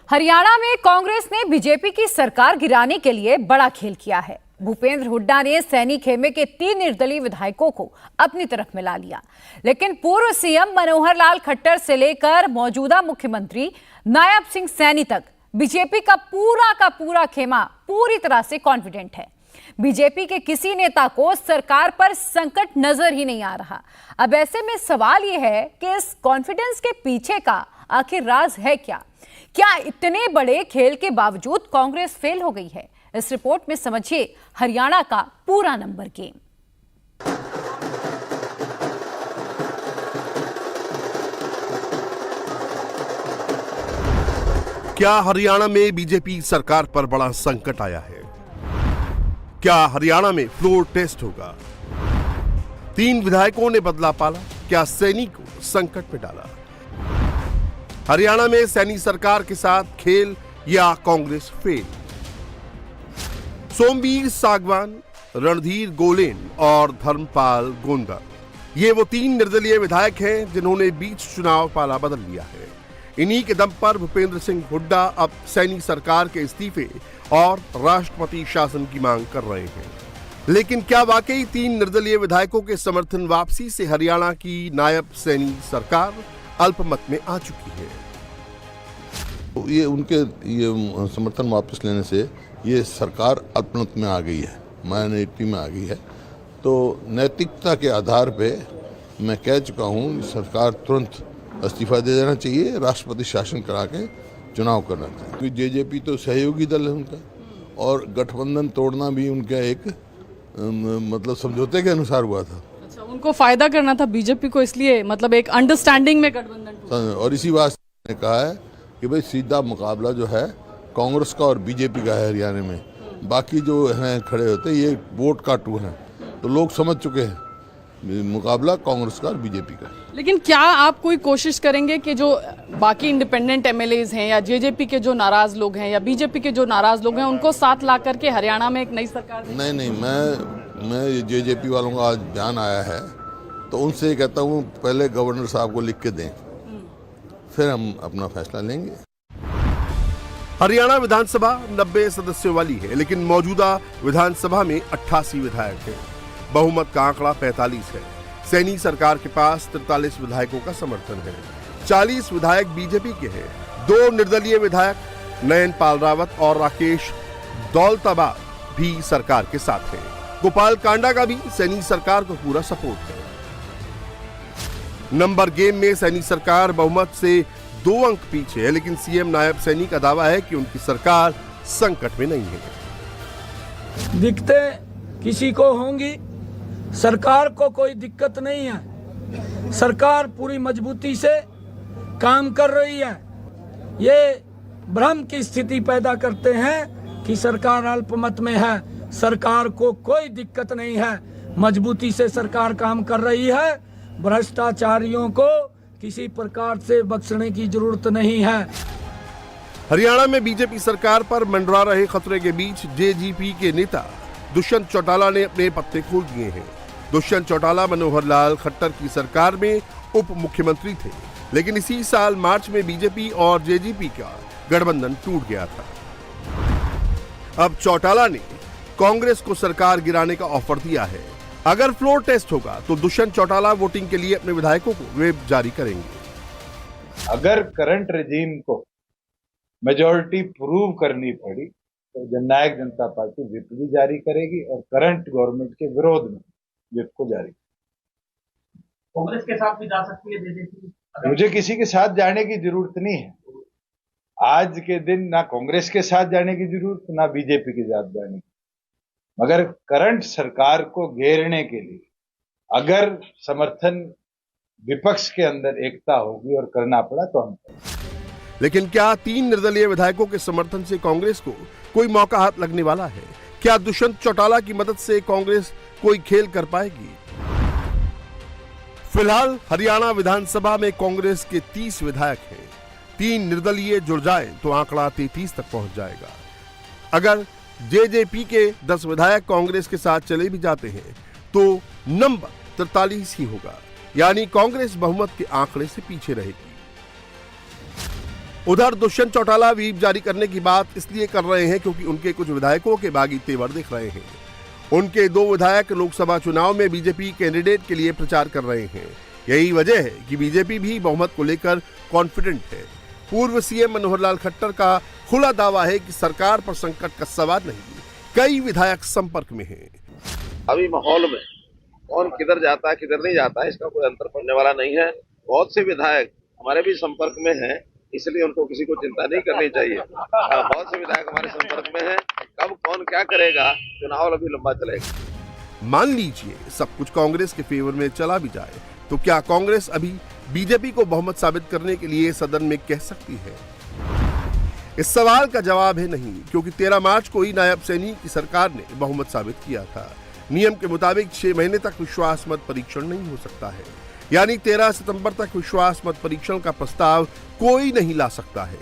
हरियाणा में कांग्रेस ने बीजेपी की सरकार गिराने के लिए बड़ा खेल किया है। भूपेंद्र हुड्डा ने सैनी खेमे के 3 निर्दलीय विधायकों को अपनी तरफ मिला लिया, लेकिन पूर्व सीएम मनोहर लाल खट्टर से लेकर मौजूदा मुख्यमंत्री नायब सिंह सैनी तक बीजेपी का पूरा खेमा पूरी तरह से कॉन्फिडेंट है। बीजेपी के किसी नेता को सरकार पर संकट नजर ही नहीं आ रहा। अब ऐसे में सवाल यह है कि इस कॉन्फिडेंस के पीछे का आखिर राज है क्या? क्या इतने बड़े खेल के बावजूद कांग्रेस फेल हो गई है? इस रिपोर्ट में समझिए हरियाणा का पूरा नंबर गेम। क्या हरियाणा में बीजेपी सरकार पर बड़ा संकट आया है? क्या हरियाणा में फ्लोर टेस्ट होगा? 3 विधायकों ने बदला पाला, क्या सैनी को संकट में डाला? हरियाणा में सैनी सरकार के साथ खेल या कांग्रेस फेल? सोमवीर सागवान, रणधीर गोलेन और धर्मपाल गोंदर, ये वो 3 निर्दलीय विधायक हैं जिन्होंने बीच चुनाव पाला बदल लिया है। इन्हीं के दम पर भूपेंद्र सिंह हुड्डा अब सैनी सरकार के इस्तीफे और राष्ट्रपति शासन की मांग कर रहे हैं। लेकिन क्या वाकई 3 निर्दलीय विधायकों के समर्थन वापसी से हरियाणा की नायब सैनी सरकार अल्पमत में आ चुकी है? ये उनके समर्थन वापस लेने से ये सरकार अल्पमत में आ गई है, माइनॉरिटी में आ गई है। तो नैतिकता के आधार पे मैं कह चुका हूँ, सरकार तुरंत इस्तीफा दे देना चाहिए, राष्ट्रपति शासन करा के चुनाव करना चाहिए। क्योंकि जेजेपी तो सहयोगी दल है उनका, और गठबंधन तोड़ना भी उनका एक मतलब समझौते के अनुसार हुआ था। अच्छा, उनको फायदा करना था बीजेपी को, इसलिए मतलब एक अंडरस्टैंडिंग में गठबंधन। और इसी बात ने कहा है कि भाई सीधा मुकाबला जो है कांग्रेस का और बीजेपी का है हरियाणा में। बाकी जो हैं खड़े होते ये वोट काटू हैं, तो लोग समझ चुके हैं मुकाबला कांग्रेस का और बीजेपी का। लेकिन क्या आप कोई कोशिश करेंगे कि जो बाकी इंडिपेंडेंट एमएलएज हैं या जेजेपी के जो नाराज लोग हैं या बीजेपी के जो नाराज लोग हैं उनको साथ ला करके हरियाणा में एक नई सरकार? नहीं, मैं जेजेपी वालों का आज बयान आया है तो उनसे कहता हूँ पहले गवर्नर साहब को लिख के दें, फिर हम अपना फैसला लेंगे। हरियाणा विधानसभा 90 सदस्यों वाली है, लेकिन मौजूदा विधानसभा में 88 विधायक हैं। बहुमत का आंकड़ा 45 है। सैनी सरकार के पास 43 विधायकों का समर्थन है। 40 विधायक बीजेपी के हैं। 2 निर्दलीय विधायक नयनपाल रावत और राकेश दौलताबाद भी सरकार के साथ हैं। गोपाल कांडा का भी सैनी सरकार को पूरा सपोर्ट है। नंबर गेम में सैनी सरकार बहुमत से 2 अंक पीछे है, लेकिन सीएम नायब सैनी का दावा है कि उनकी सरकार संकट में नहीं है। दिक्कतें किसी को होंगी, सरकार को कोई दिक्कत नहीं है। सरकार पूरी मजबूती से काम कर रही है। ये भ्रम की स्थिति पैदा करते हैं कि सरकार अल्पमत में है। सरकार को कोई दिक्कत नहीं है, मजबूती से सरकार काम कर रही है। भ्रष्टाचारियों को किसी प्रकार से बख्शने की जरूरत नहीं है। हरियाणा में बीजेपी सरकार पर मंडरा रहे खतरे के बीच जेजेपी के नेता दुष्यंत चौटाला ने अपने पत्ते खोल दिए हैं। दुष्यंत चौटाला मनोहर लाल खट्टर की सरकार में उप मुख्यमंत्री थे, लेकिन इसी साल मार्च में बीजेपी और जेजेपी का गठबंधन टूट गया था। अब चौटाला ने कांग्रेस को सरकार गिराने का ऑफर दिया है। अगर फ्लोर टेस्ट होगा तो दुष्यंत चौटाला वोटिंग के लिए अपने विधायकों को व्हिप जारी करेंगे। अगर करंट रेजिम को मेजॉरिटी प्रूव करनी पड़ी तो जननायक जनता पार्टी व्हिप भी जारी करेगी और करंट गवर्नमेंट के विरोध में व्हिप को जारी करेगी। कांग्रेस के साथ भी जा सकती है जेजेपी? मुझे किसी के साथ जाने की जरूरत नहीं है। आज के दिन ना कांग्रेस के साथ जाने की जरूरत, ना बीजेपी के साथ जाने की। मगर करंट सरकार को घेरने के लिए अगर समर्थन विपक्ष के अंदर एकता होगी और करना पड़ा तो हम करेंगे। लेकिन क्या 3 निर्दलीय विधायकों के समर्थन से कांग्रेस को कोई मौका हाथ लगने वाला है? क्या दुष्यंत चौटाला की मदद से कांग्रेस कोई खेल कर पाएगी? फिलहाल हरियाणा विधानसभा में कांग्रेस के 30 विधायक हैं। 3 निर्दलीय जुड़ जाए तो आंकड़ा 33 तक पहुंच जाएगा। अगर जेजेपी के 10 विधायक कांग्रेस के साथ चले भी जाते हैं तो नंबर 43 ही होगा, यानी कांग्रेस बहुमत के आंकड़े से पीछे रहेगी। उधर दुष्यंत चौटाला व्हीप जारी करने की बात इसलिए कर रहे हैं क्योंकि उनके कुछ विधायकों के बागी तेवर दिख रहे हैं। उनके 2 विधायक लोकसभा चुनाव में बीजेपी कैंडिडेट के लिए प्रचार कर रहे हैं। यही वजह है कि बीजेपी भी बहुमत को लेकर कॉन्फिडेंट है। पूर्व सीएम मनोहर लाल खट्टर का खुला दावा है कि सरकार पर संकट का सवाल नहीं, कई विधायक संपर्क में हैं। अभी माहौल में कौन किधर जाता है किधर नहीं जाता है इसका कोई अंतर पड़ने वाला नहीं है। बहुत से विधायक हमारे भी संपर्क में हैं, इसलिए उनको किसी को चिंता नहीं करनी चाहिए। बहुत से विधायक हमारे संपर्क में हैं, कब कौन क्या करेगा चुनाव अभी लंबा चलेगा। मान लीजिए सब कुछ कांग्रेस के फेवर में चला भी जाए तो क्या कांग्रेस अभी बीजेपी को बहुमत साबित करने के लिए सदन में कह सकती है? इस सवाल का जवाब है नहीं, क्योंकि 13 मार्च को ही नायब सैनी की सरकार ने बहुमत साबित किया था। नियम के मुताबिक 6 महीने तक विश्वास मत परीक्षण नहीं हो सकता है, यानी 13 सितंबर तक विश्वास मत परीक्षण का प्रस्ताव कोई नहीं ला सकता है।